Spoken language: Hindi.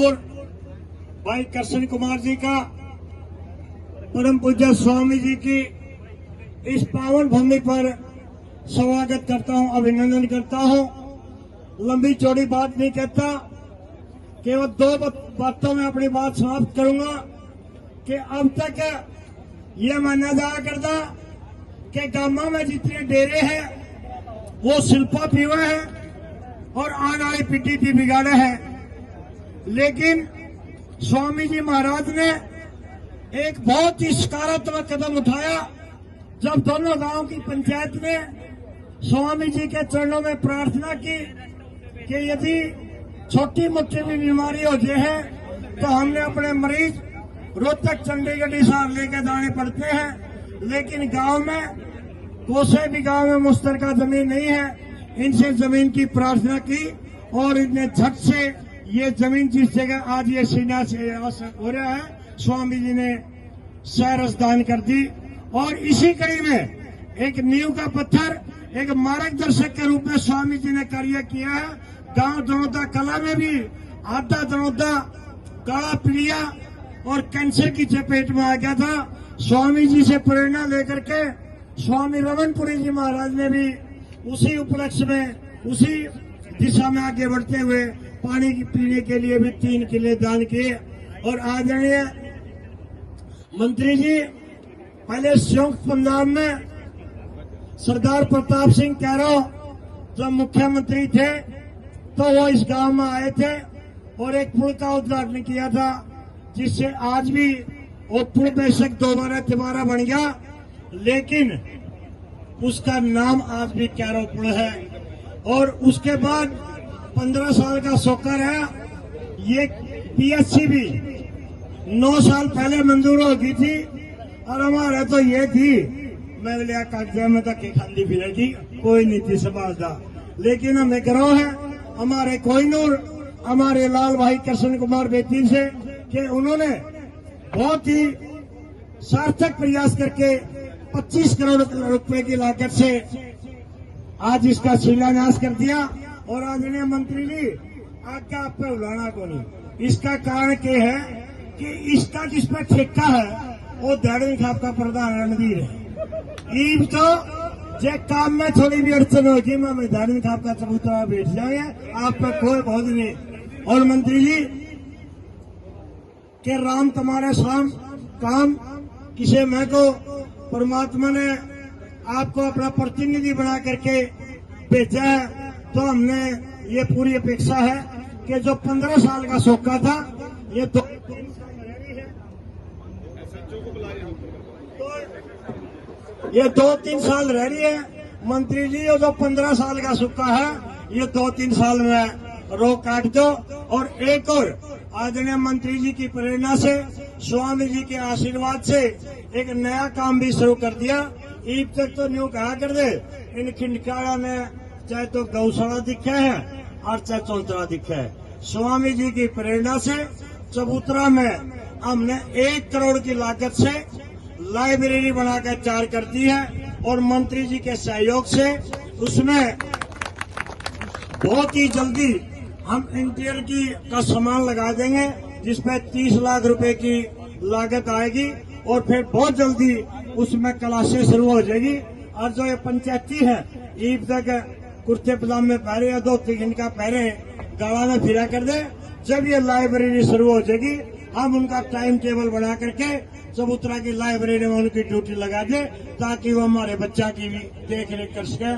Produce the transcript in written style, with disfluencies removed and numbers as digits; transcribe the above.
कोहिनूर भाई कृष्ण कुमार जी का परम पूज्य स्वामी जी की इस पावन भूमि पर स्वागत करता हूं, अभिनंदन करता हूं। लंबी चौड़ी बात नहीं कहता, केवल दो बातों में अपनी बात समाप्त करूंगा कि अब तक ये माना जाया करता कि गामा में जितने डेरे हैं वो शिल्पा पीवा है और आने वाली पीढ़ी भी बिगाड़ा है। लेकिन स्वामी जी महाराज ने एक बहुत ही सकारात्मक कदम उठाया जब दोनों गांव की पंचायत ने स्वामी जी के चरणों में प्रार्थना की कि यदि छोटी मोटी भी बीमारी हो जाए तो हमने अपने मरीज रोहतक चंडीगढ़ हिसार लेके जाने पड़ते हैं, लेकिन गांव में कोसे भी गांव में मुश्तरका जमीन नहीं है। इनसे जमीन की प्रार्थना की और इतने झट से ये जमीन जिस जगह आज ये शिलान्यास हो रहा है, स्वामी जी ने सैरस दान कर दी। और इसी कड़ी में एक नींव का पत्थर, एक मार्गदर्शक के रूप में स्वामी जी ने कार्य किया है। गांव दनौदा कला में भी आधा दनौदा काला पीलिया और कैंसर की चपेट में आ गया था। स्वामी जी से प्रेरणा लेकर के स्वामी रमनपुरी जी महाराज ने भी उसी उपलक्ष्य में, उसी दिशा में आगे बढ़ते हुए पानी पीने के लिए भी 3 किले दान किए। और आदरणीय मंत्री जी पहले संयुक्त पंजाब में सरदार प्रताप सिंह कैरो जब मुख्यमंत्री थे तो वो इस गांव में आए थे और एक पुल का उद्घाटन किया था, जिससे आज भी वो पुल बेशक दोबारा बन गया, लेकिन उसका नाम आज भी कैरो पुल है। और उसके बाद 15 साल का सोकर है। ये पीएचसी भी 9 साल पहले मंजूर हो गई थी और हमारे तो ये थी मैं लिया कागजा में तक खाली फिरेगी, कोई नहीं थी समझदा। लेकिन हमें गर्व है हमारे कोहिनूर, हमारे लाल भाई कृष्ण कुमार बेतीन से कि उन्होंने बहुत ही सार्थक प्रयास करके 25 करोड़ रुपए की लागत से आज इसका शिलान्यास कर दिया। और आदरणीय मंत्री जी आज्ञा आप पे उलाना को नहीं, इसका कारण क्या है कि इसका जिस पर ठेका है वो दैनिक खाप का प्रधान रणधीर है। ईब तो जे काम में थोड़ी भी अड़चन होगी मैं दैनिक खाप का चबूतरा बैठ जाएंगे, आप पर कोई बहुत नहीं। और मंत्री जी के राम तुम्हारे शाम काम किसे मैं को परमात्मा ने आपको अपना प्रतिनिधि बना करके भेजा है, तो हमने ये पूरी अपेक्षा है कि जो 15 साल का सोखा था ये 2-3 साल रह रही है। मंत्री जी ये जो 15 साल का सूखा है ये 2-3 साल में रोक काट दो। और एक और आदरणीय मंत्री जी की प्रेरणा से, स्वामी जी के आशीर्वाद से एक नया काम भी शुरू कर दिया। ईद तक तो न्यू कहा कर दे इन खिंडकारा में चाहे तो गौशाला दिखा है और चाहे चौतरा दिखा है। स्वामी जी की प्रेरणा से चबूतरा में हमने 1 करोड़ की लागत से लाइब्रेरी बनाकर तैयार कर दी है और मंत्री जी के सहयोग से उसमें बहुत ही जल्दी हम इंटीरियर का सामान लगा देंगे, जिसमें 30 लाख रुपए की लागत आएगी और फिर बहुत जल्दी उसमें क्लासेस शुरू हो जाएगी। और जो ये पंचायती है ईद तक कुर्ते पजामे पहरे या 2-3 दिन का पहरे गाड़ा में फिरा कर दे। जब ये लाइब्रेरी शुरू हो जाएगी हम उनका टाइम टेबल बना करके चबूतरा की लाइब्रेरी में उनकी ड्यूटी लगा दे ताकि वो हमारे बच्चा की भी देख रेख कर सके।